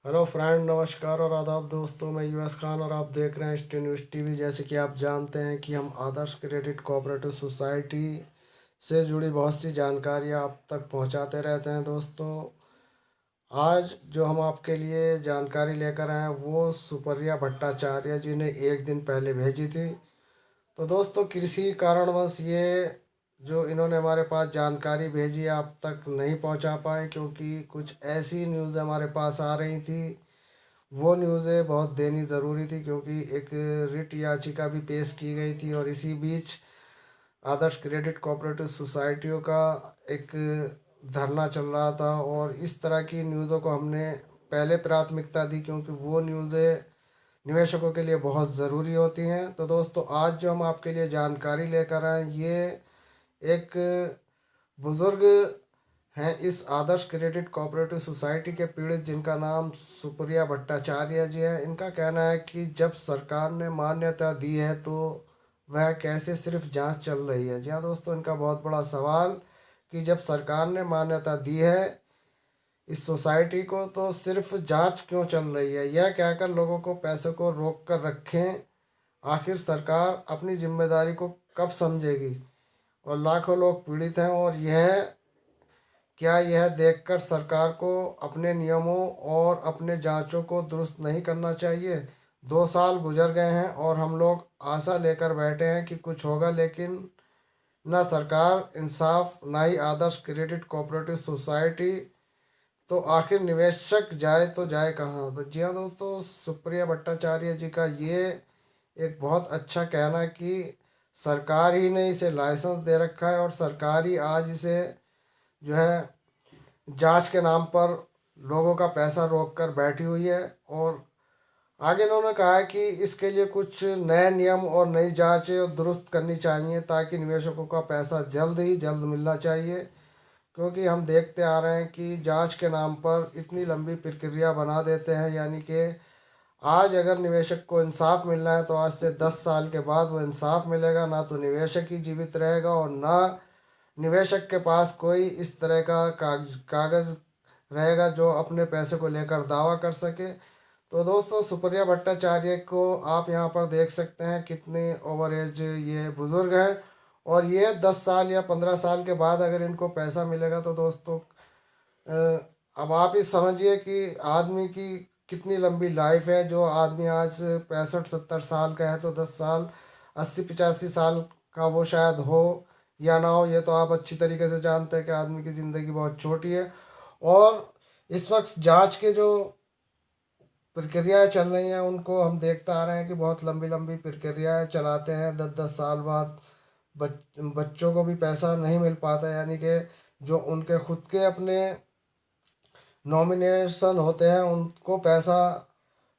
Hello friend, नमस्कार और आदाब दोस्तों। मैं यूएस खान और आप देख रहे हैं स्टे न्यूज़ टीवी। जैसे कि आप जानते हैं कि हम आदर्श क्रेडिट कोऑपरेटिव सोसाइटी से जुड़ी बहुत सी जानकारियां आप तक पहुंचाते रहते हैं दोस्तों। आज जो हम आपके लिए जानकारी लेकर आए हैं वो सुप्रिया भट्टाचार्य जी ने एक दिन पहले भेजी थी। तो दोस्तों, किसी कारणवश ये जो इन्होंने हमारे पास जानकारी भेजी आप तक नहीं पहुंचा पाए, क्योंकि कुछ ऐसी न्यूज़ हमारे पास आ रही थी। वो न्यूज़ें बहुत देनी ज़रूरी थी, क्योंकि एक रिट याचिका भी पेश की गई थी और इसी बीच आदर्श क्रेडिट कोऑपरेटिव सोसाइटियों का एक धरना चल रहा था। और इस तरह की न्यूज़ों को हमने पहले प्राथमिकता दी, क्योंकि वो न्यूज़ें निवेशकों के लिए बहुत ज़रूरी होती हैं। तो दोस्तों, आज जो हम आपके लिए जानकारी लेकर आए ये एक बुज़ुर्ग हैं इस आदर्श क्रेडिट कोऑपरेटिव सोसाइटी के पीड़ित, जिनका नाम सुप्रिया भट्टाचार्य जी है। इनका कहना है कि जब सरकार ने मान्यता दी है तो वह कैसे सिर्फ जांच चल रही है। जी हाँ दोस्तों, इनका बहुत बड़ा सवाल कि जब सरकार ने मान्यता दी है इस सोसाइटी को तो सिर्फ जांच क्यों चल रही है। यह कहकर लोगों को पैसों को रोक कर रखें। आखिर सरकार अपनी जिम्मेदारी को कब समझेगी। और लाखों लोग पीड़ित हैं, और क्या यह देखकर सरकार को अपने नियमों और अपने जांचों को दुरुस्त नहीं करना चाहिए। 2 साल गुजर गए हैं और हम लोग आशा लेकर बैठे हैं कि कुछ होगा, लेकिन ना सरकार इंसाफ ना ही आदर्श क्रेडिट कोऑपरेटिव सोसाइटी। तो आखिर निवेशक जाए तो जाए कहाँ। तो जी हाँ दोस्तों, सुप्रिया भट्टाचार्य जी का ये एक बहुत अच्छा कहना है कि सरकार ही ने इसे लाइसेंस दे रखा है और सरकार ही आज इसे जो है जांच के नाम पर लोगों का पैसा रोक कर बैठी हुई है। और आगे इन्होंने कहा है कि इसके लिए कुछ नए नियम और नई जांचें दुरुस्त करनी चाहिए, ताकि निवेशकों का पैसा जल्द ही जल्द मिलना चाहिए। क्योंकि हम देखते आ रहे हैं कि जांच के नाम पर इतनी लंबी प्रक्रिया बना देते हैं, यानी कि आज अगर निवेशक को इंसाफ मिलना है तो आज से 10 साल के बाद वो इंसाफ मिलेगा। ना तो निवेशक ही जीवित रहेगा और ना निवेशक के पास कोई इस तरह का कागज़ रहेगा जो अपने पैसे को लेकर दावा कर सके। तो दोस्तों, सुप्रिया भट्टाचार्य को आप यहाँ पर देख सकते हैं कितने ओवर एज ये बुज़ुर्ग हैं। और ये 10 साल या 15 साल के बाद अगर इनको पैसा मिलेगा तो दोस्तों, अब आप ही समझिए कि आदमी की कितनी लंबी लाइफ है। जो आदमी आज 65-70 साल का है तो 10 साल 80-85 साल का वो शायद हो या ना हो, ये तो आप अच्छी तरीके से जानते हैं कि आदमी की ज़िंदगी बहुत छोटी है। और इस वक्त जांच के जो प्रक्रियाएं चल रही हैं उनको हम देखते आ रहे हैं कि बहुत लंबी लंबी प्रक्रियाएं चलाते हैं। 10-10 साल बाद बच्चों को भी पैसा नहीं मिल पाता, यानी कि जो उनके खुद के अपने नॉमिनेशन होते हैं उनको पैसा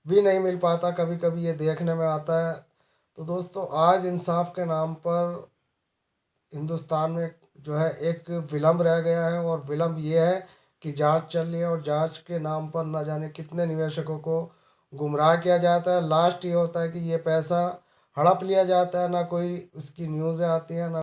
भी नहीं मिल पाता, कभी कभी ये देखने में आता है। तो दोस्तों, आज इंसाफ के नाम पर हिंदुस्तान में जो है एक विलम्ब रह गया है, और विलम्ब ये है कि जांच चल रही है और जांच के नाम पर न जाने कितने निवेशकों को गुमराह किया जाता है। लास्ट ये होता है कि ये पैसा हड़प लिया जाता है, ना कोई उसकी न्यूज़ें आती हैं ना